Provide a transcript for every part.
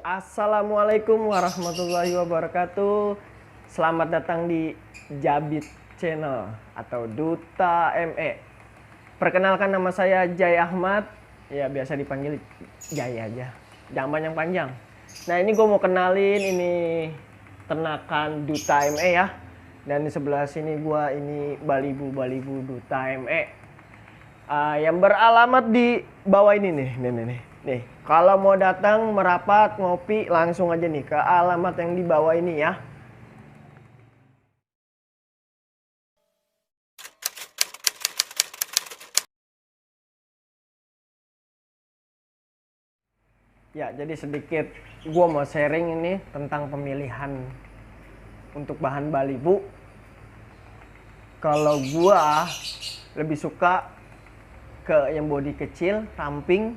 Assalamualaikum warahmatullahi wabarakatuh. Selamat datang di Jabit Channel atau Duta ME. Perkenalkan, nama saya Jai Ahmad. Ya, biasa dipanggil Jai aja. Jangan panjang-panjang. Nah, ini gue mau kenalin ini ternakan Duta ME ya. Dan di sebelah sini gue ini balibu Duta ME. Yang beralamat di bawah ini nih. Kalau mau datang merapat ngopi langsung aja nih ke alamat yang di bawah ini ya. Ya, jadi sedikit gue mau sharing ini tentang pemilihan untuk bahan balibu. Kalau gue lebih suka ke yang body kecil, ramping,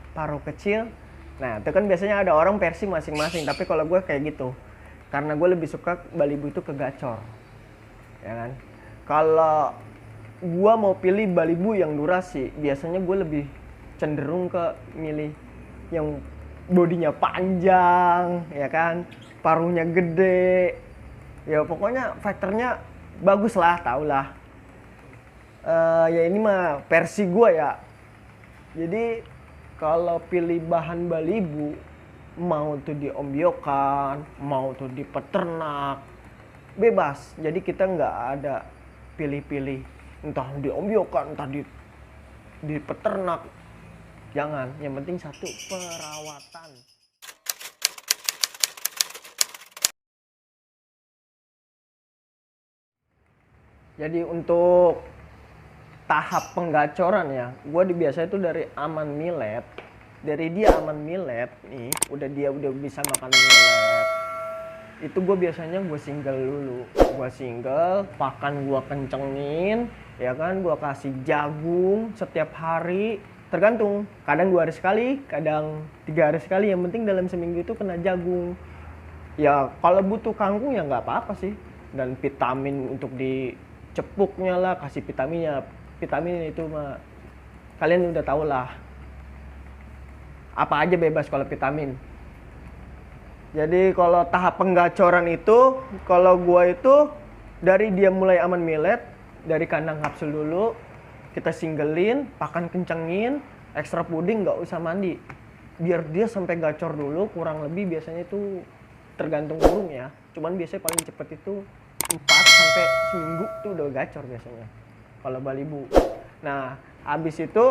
paruh kecil. Nah, itu kan biasanya ada orang versi masing-masing, tapi kalau gue kayak gitu. Karena gue lebih suka balibu itu ke gacor. Ya kan? Kalau gue mau pilih balibu yang durasi, biasanya gue lebih cenderung ke milih yang bodinya panjang, ya kan? Paruhnya gede. Ya pokoknya fighternya bagus lah, tau lah. Ya ini mah versi gue ya. Jadi kalau pilih bahan balibu, mau tuh di ombyokan, mau tuh di peternak, bebas. Jadi kita nggak ada pilih-pilih, entah di ombyokan, entah di peternak. Jangan, yang penting satu, perawatan. Jadi untuk tahap penggacoran ya, gue biasa itu dari aman millet. Dari dia aman millet nih, dia udah bisa makan millet. Itu gue biasanya gue single dulu. Gue single, pakan gue kencengin, ya kan, gue kasih jagung setiap hari. Tergantung, kadang 2 hari sekali, kadang 3 hari sekali. Yang penting dalam seminggu itu kena jagung. Ya kalau butuh kangkung ya nggak apa-apa sih. Dan vitamin untuk dicepuknya lah, kasih vitaminnya. Vitamin itu mah kalian udah tau lah. Apa aja bebas kalau vitamin. Jadi kalau tahap penggacoran itu, kalau gua itu dari dia mulai aman millet, dari kandang kapsul dulu, kita singgelin, pakan kencengin, ekstra puding, nggak usah mandi. Biar dia sampai gacor dulu, kurang lebih biasanya itu tergantung burung ya. Cuman biasanya paling cepet itu 4 sampai seminggu tuh udah gacor biasanya. Kalau balibu. Nah, habis itu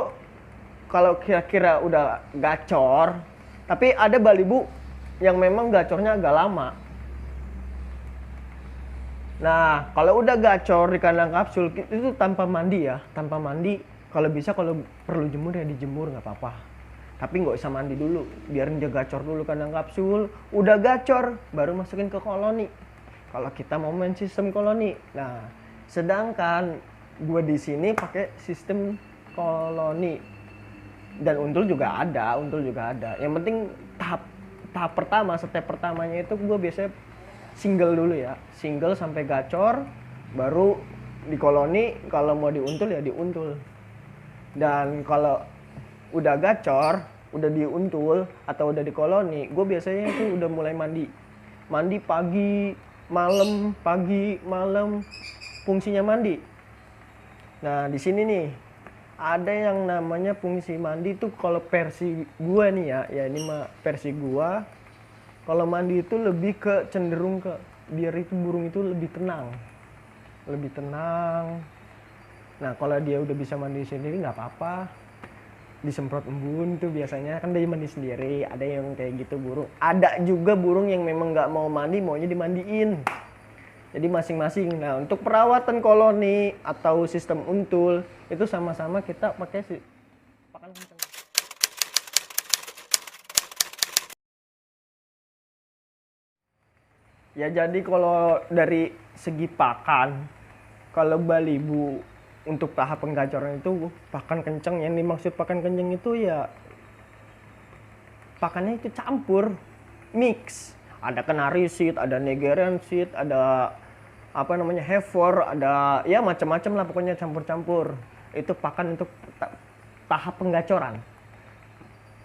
kalau kira-kira udah gacor, tapi ada balibu yang memang gacornya agak lama. Nah, kalau udah gacor di kandang kapsul itu tanpa mandi ya, tanpa mandi. Kalau bisa, kalau perlu jemur ya dijemur, nggak apa-apa. Tapi nggak usah mandi dulu, biarin dia gacor dulu kandang kapsul. Udah gacor, baru masukin ke koloni. Kalau kita mau main sistem koloni. Nah, sedangkan gue di sini pakai sistem koloni, dan untul juga ada. Yang penting tahap pertama, step pertamanya itu gue biasanya single dulu ya, single sampai gacor, baru di koloni. Kalau mau diuntul ya diuntul. Dan kalau udah gacor, udah diuntul atau udah di koloni, gue biasanya itu udah mulai mandi pagi malam, fungsinya mandi. Nah, di sini nih ada yang namanya fungsi mandi tuh. Kalau versi gua nih ya ini mah versi gua. Kalau mandi itu lebih ke cenderung ke biar itu burung itu lebih tenang. Nah, kalau dia udah bisa mandi sendiri nggak apa-apa. Disemprot embun tuh biasanya kan dia mandi sendiri. Ada yang kayak gitu burung. Ada juga burung yang memang nggak mau mandi, maunya dimandiin. Jadi masing-masing. Nah, untuk perawatan koloni atau sistem untul itu sama-sama kita pakai pakan kenceng. Ya, jadi kalau dari segi pakan, kalau balibu untuk tahap penggacoran itu pakan kenceng. Yang dimaksud pakan kenceng itu ya pakannya itu campur, mix. Ada Canary seed, ada Nigerian seed, ada Heifer, ada ya macam-macam lah, pokoknya campur-campur. Itu pakan untuk tahap penggacoran.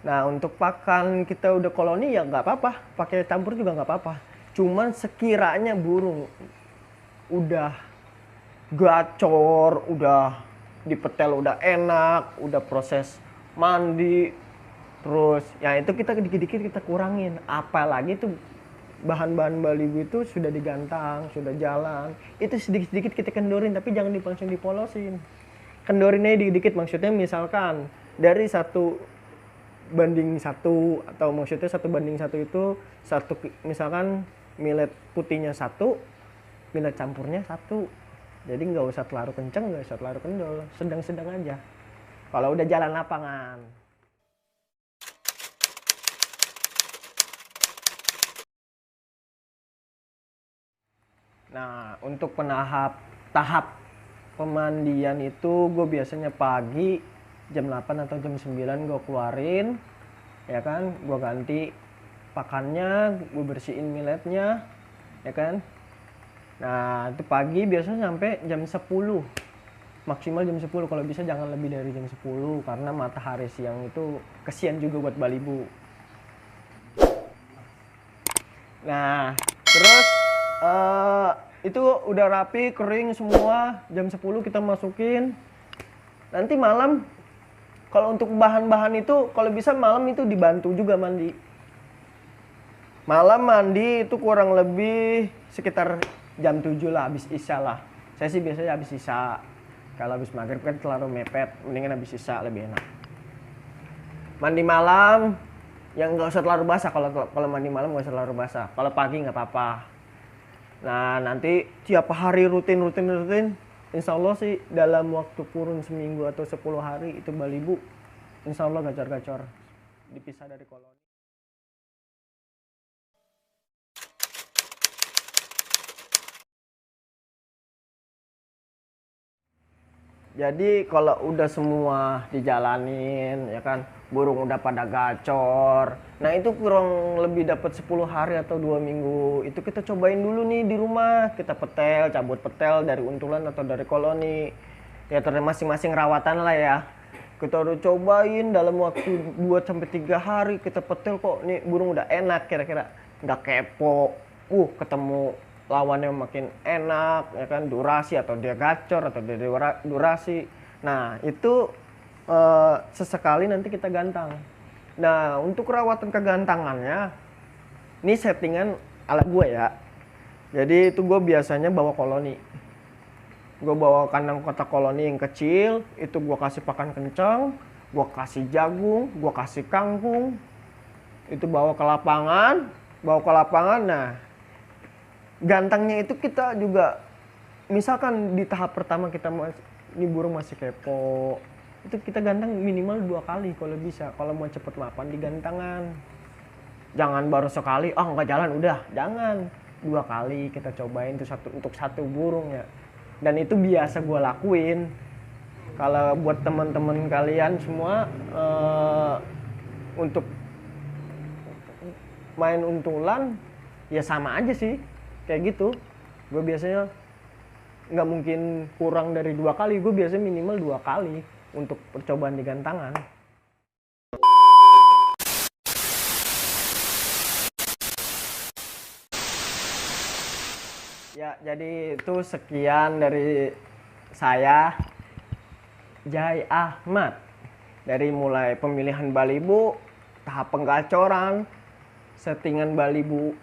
Nah, untuk pakan kita udah koloni ya nggak apa-apa, pakai campur juga nggak apa-apa. Cuman sekiranya burung udah gacor, udah dipetel, udah enak, udah proses mandi, terus ya itu kita dikit-dikit kita kurangin. Apalagi tuh bahan-bahan Balibu itu sudah digantang, sudah jalan, itu sedikit-sedikit kita kendorin, tapi jangan langsung dipolosin. Kendorinnya dikit-dikit, maksudnya misalkan dari 1:1 atau maksudnya 1:1 itu misalkan millet putihnya 1, millet campurnya 1. Jadi nggak usah terlalu kenceng, nggak usah terlalu kendor, sedang-sedang aja kalau udah jalan lapangan. Nah, untuk tahap pemandian itu gue biasanya pagi jam 8 atau jam 9 gue keluarin, ya kan, gue ganti pakannya, gue bersihin milletnya, ya kan. Nah, itu pagi biasanya sampai jam 10, maksimal jam 10, kalau bisa jangan lebih dari jam 10 karena matahari siang itu kesian juga buat Balibu. Nah, terus itu udah rapi, kering semua, jam 10 kita masukin. Nanti malam, kalau untuk bahan-bahan itu, kalau bisa malam itu dibantu juga mandi. Malam mandi itu kurang lebih sekitar jam 7 lah, habis isya lah. Saya sih biasanya habis isya. Kalau habis maghrib kan terlalu mepet, mendingan habis isya lebih enak. Mandi malam, yang nggak usah terlalu basah. Kalau mandi malam nggak usah terlalu basah. Kalau pagi nggak apa-apa. Nah, nanti tiap hari rutin. Insya Allah sih dalam waktu kurun seminggu atau 10 hari itu Balibu insya Allah gacor-gacor dipisah dari koloni. Jadi kalau udah semua dijalanin, ya kan, burung udah pada gacor. Nah, itu kurang lebih dapat 10 hari atau 2 minggu. Itu kita cobain dulu nih di rumah. Kita cabut petel dari untulan atau dari koloni. Ya masing-masing rawatan lah ya. Kita udah cobain dalam waktu 2-3 hari kita petel kok nih burung udah enak kira-kira. Nggak kepo. Ketemu lawannya makin enak, ya kan, durasi atau dia gacor atau dia durasi. Nah, itu sesekali nanti kita gantang. Nah, untuk rawatan kegantangannya ini settingan ala gue ya. Jadi itu gue biasanya bawa koloni. Gue bawa kandang kotak koloni yang kecil, itu gue kasih pakan kencang, gue kasih jagung, gue kasih kangkung. Itu bawa ke lapangan. Nah, gantangnya itu kita juga, misalkan di tahap pertama ini burung masih kepo, itu kita gantang minimal 2 kali kalau bisa. Kalau mau cepet mapan di gantangan, jangan baru sekali, nggak jalan udah, jangan. 2 kali kita cobain itu untuk satu burung ya. Dan itu biasa gue lakuin. Kalau buat teman-teman kalian semua untuk main untulan ya sama aja sih. Kayak gitu, gue biasanya nggak mungkin kurang dari 2 kali, gue biasanya minimal 2 kali untuk percobaan di gantangan. Ya, jadi itu sekian dari saya, Jai Ahmad. Dari mulai pemilihan Balibu, tahap penggacoran, settingan Balibu,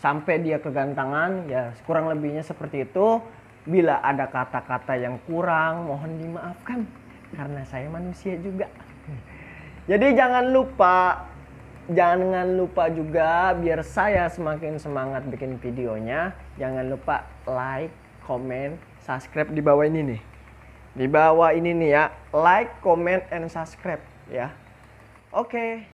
sampai dia kegantangan, ya kurang lebihnya seperti itu. Bila ada kata-kata yang kurang, mohon dimaafkan karena saya manusia juga. Jadi jangan lupa juga biar saya semakin semangat bikin videonya. Jangan lupa like, comment, subscribe di bawah ini nih. Di bawah ini nih ya, like, comment, and subscribe ya. Oke.